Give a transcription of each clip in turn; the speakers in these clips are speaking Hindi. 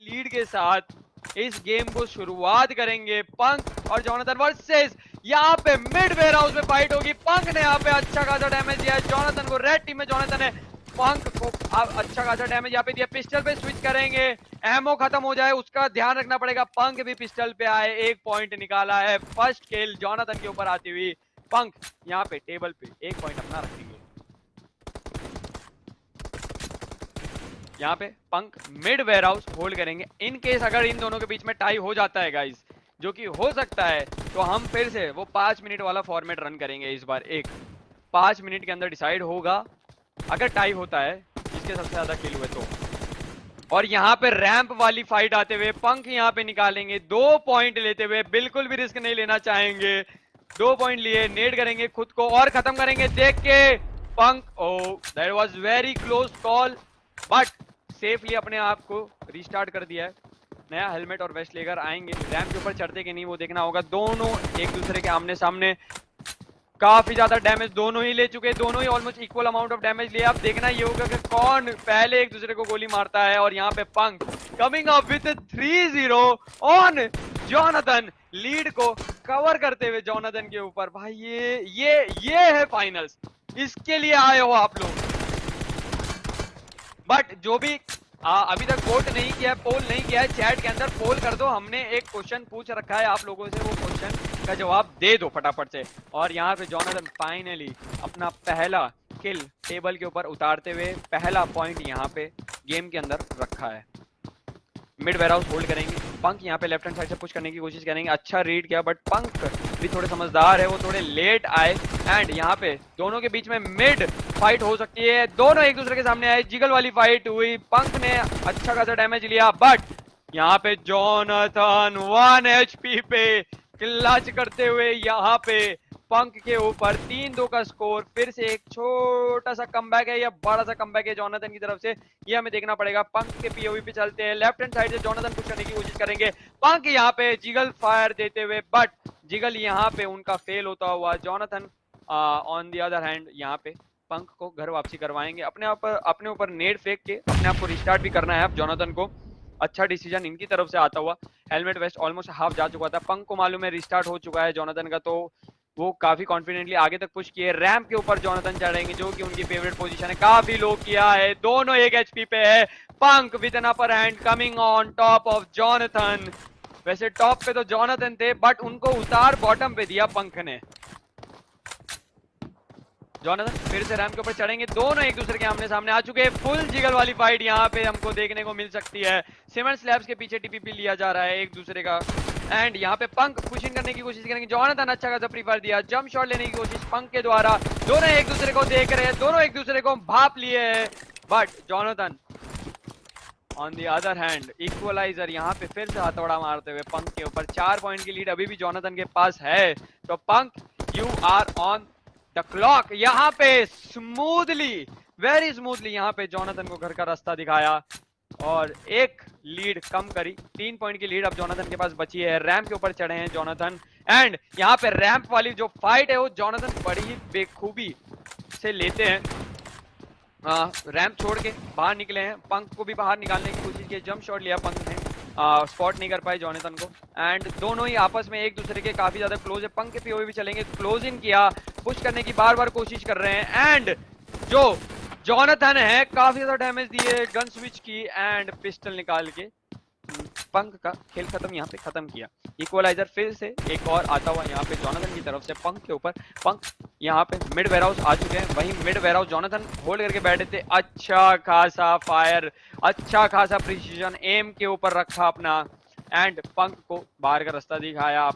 लीड के साथ इस गेम को शुरुआत करेंगे। पंक और जोनाथन वर्सेस यहाँ पे मिड वेयर हाउस में फाइट होगी। पंक ने यहाँ पे अच्छा खासा डैमेज दिया है जोनाथन को। रेड टीम में जोनाथन है, पंक को अच्छा खासा डैमेज यहाँ पे दिया। पिस्टल पे स्विच करेंगे, एमओ खत्म हो जाए उसका ध्यान रखना पड़ेगा। पंक भी पिस्टल पे आए, एक पॉइंट निकाला है। फर्स्ट किल जोनाथन के ऊपर आती हुई। पंक यहाँ पे टेबल पे एक पॉइंट अपना रखेंगे। यहाँ पे पंक मिड वेयर हाउस होल्ड करेंगे। इन केस अगर इन दोनों के बीच में टाई हो जाता है गाइस, जो कि हो सकता है, तो हम फिर से वो 5 मिनट वाला फॉर्मेट रन करेंगे इस बार। 5 मिनट के अंदर डिसाइड होगा अगर टाई होता है जिसके सबसे ज्यादा किल हुए तो। और यहाँ पे रैंप वाली फाइट आते हुए पंक यहाँ पे निकालेंगे 2 पॉइंट लेते हुए। बिल्कुल भी रिस्क नहीं लेना चाहेंगे। 2 पॉइंट लिए, नेड करेंगे खुद को और खत्म करेंगे। देख के Punk, oh that was very close call, but safely अपने आप को रिस्टार्ट कर दिया है। नया हेलमेट और वेस्ट लेकर आएंगे। रैंप के ऊपर चढ़ते कि नहीं वो देखना होगा। दोनों एक दूसरे के आमने सामने, काफी ज्यादा डैमेज दोनों ही ले चुके हैं। दोनों ही almost equal amount of damage लिया। अब देखना ये होगा कि कौन पहले एक दूसरे को गोली मारता है। और यहाँ पे Punk coming up with 3-0 on Jonathan, lead को कवर करते हुए जोनाथन के ऊपर। भाई ये है फाइनल्स, इसके लिए आए हो आप लोग। बट जो भी अभी तक वोट नहीं किया है, पोल नहीं किया है, चैट के अंदर पोल कर दो। हमने एक क्वेश्चन पूछ रखा है आप लोगों से, वो क्वेश्चन का जवाब दे दो फटाफट से। और यहाँ पे जोनाथन फाइनली अपना पहला किल टेबल के ऊपर उतारते हुए पहला पॉइंट यहाँ पे गेम के अंदर रखा है। मिड वेयर हाउस होल्ड करेंगे। पंक यहाँ पे लेफ्ट हैंड साइड से पुश करने की कोशिश करेंगे। अच्छा रीड किया, बट पंक भी थोड़े समझदार है, वो थोड़े लेट आए। एंड यहाँ पे दोनों के बीच में मिड फाइट हो सकती है। दोनों एक दूसरे के सामने आए, जिगल वाली फाइट हुई। पंक ने अच्छा खासा डैमेज लिया, बट यहाँ पे जोनाथन 1 HP पे क्लच करते हुए यहाँ पे पंक के ऊपर 3-2 का स्कोर। फिर से एक छोटा सा कमबैक है या बड़ा सा कमबैक है जोनाथन की तरफ से, ये हमें देखना पड़ेगा। पंक के पीओवी पे चलते हैं। लेफ्ट हैंड साइड से जोनाथन पुश करने की कोशिश करेंगे। पंक यहाँ पे जिगल फायर देते हुए, बट जिगल यहाँ पे उनका फेल होता हुआ। Jonathan on the other hand यहाँ पे पंक को घर वापसी करवाएंगे। अपने ऊपर नेड फेंक के अपने आप को रिस्टार्ट भी करना है अब जोनाथन को। अच्छा डिसीजन इनकी तरफ से आता हुआ। हेलमेट वेस्ट ऑलमोस्ट हाफ जा चुका था, पंक को मालूम है रिस्टार्ट हो चुका है जोनाथन का, तो वो काफी कॉन्फिडेंटली आगे तक पुश किए। रैंप के ऊपर जोनाथन चढ़ेंगे, जो कि उनकी फेवरेट पोजीशन है। काफी लो किया है, दोनों 1 HP पे है। Punk with an upper hand coming on top of Jonathan. वैसे टॉप पे तो जोनाथन थे, बट उनको उतार बॉटम पे दिया पंक ने। जोनाथन फिर से रैंप के ऊपर चढ़ेंगे। दोनों एक दूसरे के आमने सामने आ चुके हैं। फुल जिगल वाली फाइट यहाँ पे हमको देखने को मिल सकती है। सीमेंट स्लैब्स के पीछे टीपीपी लिया जा रहा है एक दूसरे का। एंड यहाँ पे पंक पुशिंग करने की कोशिश करेंगे। जोनाथन अच्छा खासा फ्री फायर दिया, जंप शॉट लेने की कोशिश पंक के द्वारा। दोनों एक दूसरे को देख रहे हैं, दोनों एक दूसरे को भाप लिए हैं, but Jonathan on the other hand equaliser यहाँ पे फिर से हथौड़ा मारते हुए पंक के ऊपर। 4 पॉइंट की लीड अभी भी जोनाथन के पास है। तो Punk you are on the clock. यहाँ पे स्मूथली, वेरी स्मूथली यहाँ पे जोनाथन को घर का रास्ता दिखाया और एक लीड कम करी। 3 पॉइंट की लीड अब जोनाथन के पास बची है। रैंप के ऊपर चढ़े हैं जोनाथन। एंड यहाँ पे रैंप वाली जो फाइट है वो जोनाथन बड़ी ही बेखूबी से लेते हैं। रैंप छोड़ के बाहर निकले हैं। पंक को भी बाहर निकालने की कोशिश की, जंप शॉट लिया पंक ने, स्पॉट नहीं कर पाए जोनाथन को। एंड दोनों ही आपस में एक दूसरे के काफी ज्यादा क्लोज है। पंक के पीओवी भी चलेंगे, क्लोज इन किया, पुश करने की बार बार कोशिश कर रहे हैं। एंड जो जोनाथन है काफी ज्यादा डैमेज दिए, गन स्विच की एंड पिस्टल निकाल के पंक का खेल खत्म यहाँ पे खत्म किया। इक्वलाइजर फिर से एक और आता हुआ यहाँ पे जोनाथन की तरफ से पंक के ऊपर। पंक यहाँ पे मिड वेयर हाउस आ चुके हैं, वहीं mid warehouse Jonathan hold करके बैठे थे। अच्छा खासा फायर, अच्छा खासा प्रिसीजन एम के ऊपर रखा अपना, एंड पंक को बाहर का रास्ता दिखाया।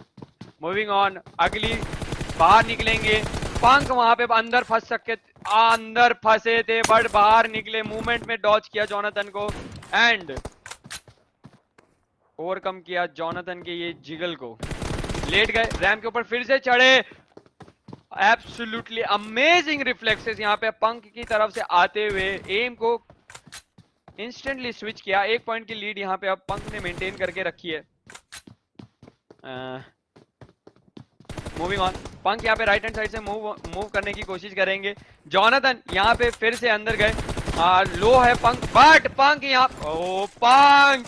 मूविंग ऑन, अगली बाहर निकलेंगे। पंक वहां पे अंदर अंदर फंसे थे, बट बाहर निकले, मूवमेंट में डॉज किया जोनाथन को एंड ओवरकम किया जोनाथन के ये जिगल को। लेट गए, रैंप के ऊपर फिर से चढ़े। एब्सोल्युटली अमेजिंग रिफ्लेक्सेस यहाँ पे पंक की तरफ से आते हुए एम को इंस्टेंटली स्विच किया। 1 पॉइंट की लीड यहाँ पे अब पंक ने मेंटेन करके रखी है। मूविंग ऑन, पंक यहाँ पे राइट हैंड साइड से मूव करने की कोशिश करेंगे। जोनाथन यहाँ पे फिर से अंदर गए। लो है पंक, बट पंक यहाँ, ओ पंक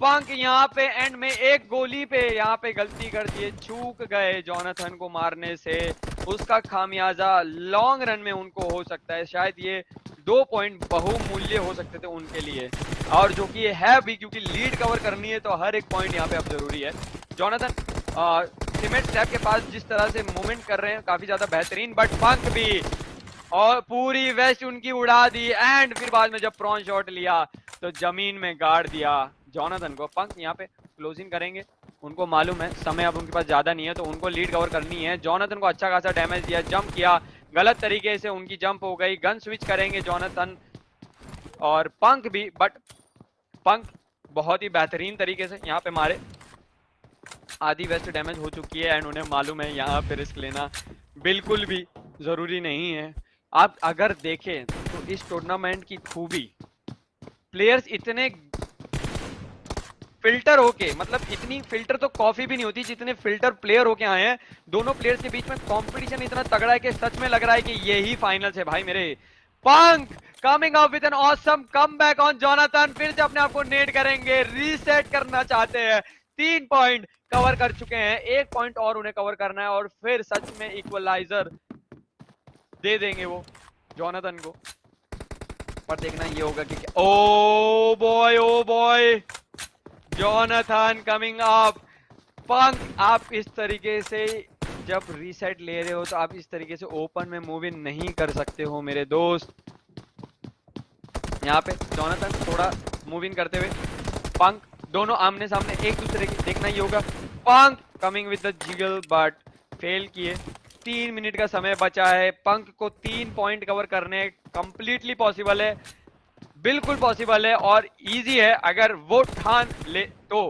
पंक यहाँ पे एंड में एक गोली पे यहाँ पे गलती कर दिए, चूक गए जोनाथन को मारने से। उसका खामियाजा लॉन्ग रन में उनको हो सकता है, शायद ये 2 पॉइंट बहुमूल्य हो सकते थे उनके लिए, और जो कि है भी, क्योंकि लीड कवर करनी है तो हर एक पॉइंट यहाँ पे अब जरूरी है। जोनाथन सीमेंट स्लैब के पास जिस तरह से मूवमेंट कर रहे हैं काफी ज्यादा बेहतरीन, बट पंक भी, और पूरी वेस्ट उनकी उड़ा दी एंड फिर बाद में जब प्रॉन शॉट लिया तो जमीन में गाड़ दिया जोनाथन को। पंक यहाँ पे क्लोजिंग करेंगे, उनको मालूम है समय अब उनके पास ज्यादा नहीं है तो उनको लीड कवर करनी है। जोनाथन को अच्छा खासा डैमेज दिया, जंप किया, गलत तरीके से उनकी जंप हो गई, गन स्विच करेंगे जोनाथन और पंक भी, बट पंक बहुत ही बेहतरीन तरीके से यहाँ पे मारे। आधी वेस्ट डैमेज हो चुकी है एंड उन्हें मालूम है यहाँ पे रिस्क लेना बिल्कुल भी जरूरी नहीं है। आप अगर देखें तो इस टूर्नामेंट की खूबी, प्लेयर्स इतने फिल्टर होके, मतलब इतनी फिल्टर तो कॉफी भी नहीं होती जितने फिल्टर प्लेयर होके आए हैं। दोनों प्लेयर्स के बीच में कंपटीशन इतना तगड़ा है कि सच में लग रहा है कि यही फाइनल्स है भाई मेरे। Punk coming up with an awesome comeback on Jonathan, फिर से अपने आप को नेट करेंगे, रीसेट करना चाहते हैं। 3 पॉइंट कवर कर चुके हैं, 1 पॉइंट और उन्हें कवर करना है और फिर सच में इक्वलाइजर दे देंगे वो जोनाथन को। पर देखना ये होगा कि oh boy Jonathan coming up. Punk आप इस तरीके से जब रीसेट ले रहे हो तो आप इस तरीके से ओपन में मूव इन नहीं कर सकते हो मेरे दोस्त। यहाँ पे जोनाथन थोड़ा मूव इन करते हुए, पंक दोनों आमने सामने एक दूसरे के, देखना ही होगा। Punk coming with the jiggle but fail किए। 3 मिनट का समय बचा है, पंक को 3 पॉइंट कवर करने कंप्लीटली पॉसिबल है, बिल्कुल पॉसिबल है और इजी है अगर वो ठान ले तो।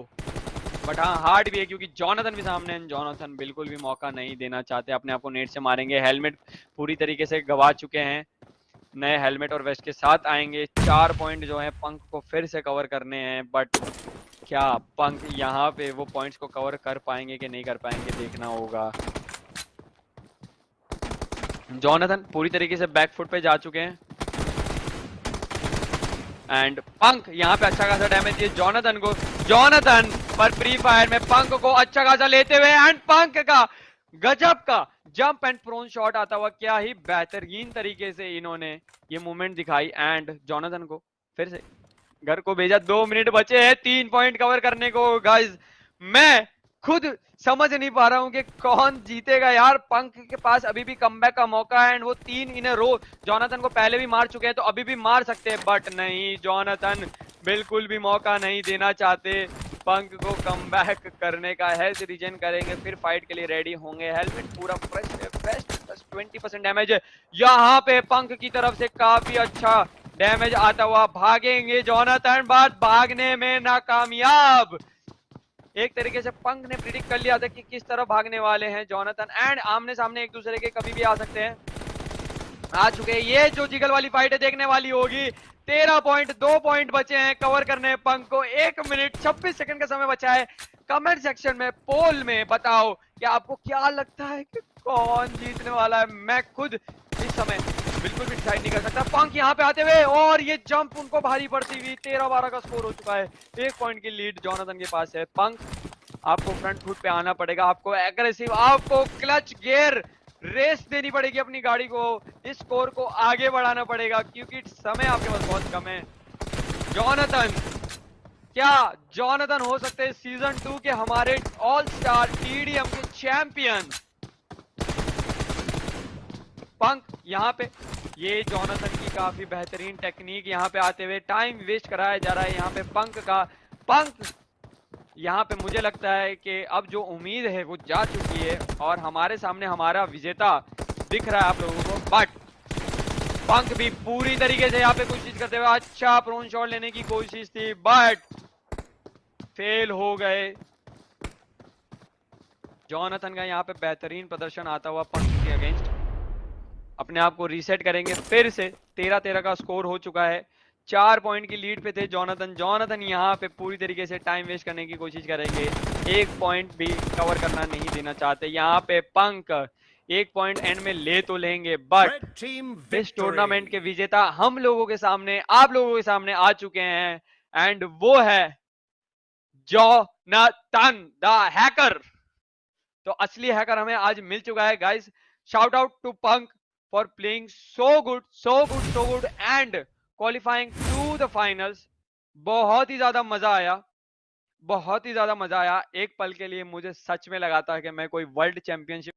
बट हाँ हार्ड भी है क्योंकि जोनाथन भी सामने है, जोनाथन बिल्कुल भी मौका नहीं देना चाहते, अपने आप को नेट से मारेंगे। हेलमेट पूरी तरीके से गवा चुके हैं, नए हेलमेट और वेस्ट के साथ आएंगे। 4 पॉइंट जो है पंक को फिर से कवर करने हैं, बट क्या पंक यहाँ पे वो पॉइंट्स को कवर कर पाएंगे कि नहीं कर पाएंगे देखना होगा। जोनाथन पूरी तरीके से बैकफुट पे जा चुके हैं एंड पंक यहाँ पे अच्छा खासा डैमेज दिए जोनाथन को। जोनाथन पर फ्री फायर में पंक को अच्छा खासा लेते हुए एंड पंक का गजब का जंप एंड प्रोन शॉट आता हुआ, क्या ही बेहतरीन तरीके से इन्होंने ये मूवमेंट दिखाई एंड जोनाथन को फिर से घर को भेजा। 2 मिनट बचे हैं 3 पॉइंट कवर करने को। गाइस मैं खुद समझ नहीं पा रहा हूं कि कौन जीतेगा यार। पंक के पास अभी भी कमबैक का मौका है एंड वो 3 इन रो जोनाथन को पहले भी मार चुके हैं तो अभी भी मार सकते हैं, बट नहीं, जोनाथन बिल्कुल भी मौका नहीं देना चाहते पंक को कमबैक करने का। हेल्थ रीजन करेंगे फिर फाइट के लिए रेडी होंगे। हेलमेट पूरा फ्रेश है, बेस्ट 20% डैमेज है यहाँ पे पंक की तरफ से, काफी अच्छा डैमेज आता हुआ। भागेंगे जोनाथन, बात भागने में नाकामयाब। एक तरीके से पंक ने प्रिडिक्ट कर लिया था कि किस तरफ भागने वाले हैं जोनाथन एंड आमने सामने एक दूसरे के कभी भी आ सकते हैं, आ चुके हैं। ये जो जिगल वाली फाइट है देखने वाली होगी। 13 पॉइंट, 2 पॉइंट बचे हैं कवर करने पंक को। 1 मिनट 26 सेकंड का समय बचा है। कमेंट सेक्शन में पोल में बताओ कि आपको क्या लगता है कि कौन जीतने वाला है। मैं खुद इस समय बिल्कुल भी डिसाइड नहीं कर सकता। पंक यहाँ पे आते हुए और ये जंप उनको भारी पड़ती हुई, 13-12 का स्कोर हो चुका है। 1 पॉइंट की लीड जोनाथन के पास है। पंक आपको फ्रंट फुट पे आना पड़ेगा, आपको एग्रेसिव, आपको क्लच गियर रेस देनी पड़ेगी अपनी गाड़ी को, इस स्कोर को आगे बढ़ाना पड़ेगा क्योंकि समय आपके पास बहुत कम है। जोनाथन, क्या जोनाथन हो सकते हैं सीजन 2 के हमारे ऑल स्टार टीडीएम के चैंपियन? पंक यहाँ पे, ये जोनाथन की काफी बेहतरीन टेक्निक यहाँ पे आते हुए टाइम वेस्ट कराया जा रहा है यहाँ पे पंक का। पंक यहाँ पे मुझे लगता है कि अब जो उम्मीद है वो जा चुकी है और हमारे सामने हमारा विजेता दिख रहा है आप लोगों को, बट पंक भी पूरी तरीके से यहाँ पे कोशिश करते हुए, अच्छा प्रोन शॉट लेने की कोशिश थी बट फेल हो गए। जोनाथन का यहाँ पे बेहतरीन प्रदर्शन आता हुआ पंक के अगेंस्ट। अपने आप को रीसेट करेंगे फिर से, 13-13 का स्कोर हो चुका है। 4 पॉइंट की लीड पे थे जोनाथन। जोनाथन यहाँ पे पूरी तरीके से टाइम वेस्ट करने की कोशिश करेंगे, 1 पॉइंट भी कवर करना नहीं देना चाहते। यहाँ पे पंक 1 पॉइंट एंड में ले तो लेंगे बट इस टूर्नामेंट के विजेता हम लोगों के सामने, आप लोगों के सामने आ चुके हैं एंड वो है जोनाथन द हैकर। तो असली हैकर हमें आज मिल चुका है guys. Shout out to Punk for playing so good so good so good and qualifying to the finals. बहुत ही ज्यादा मजा आया, बहुत ही ज्यादा मजा आया। एक पल के लिए मुझे सच में लगा था कि मैं कोई वर्ल्ड चैंपियनशिप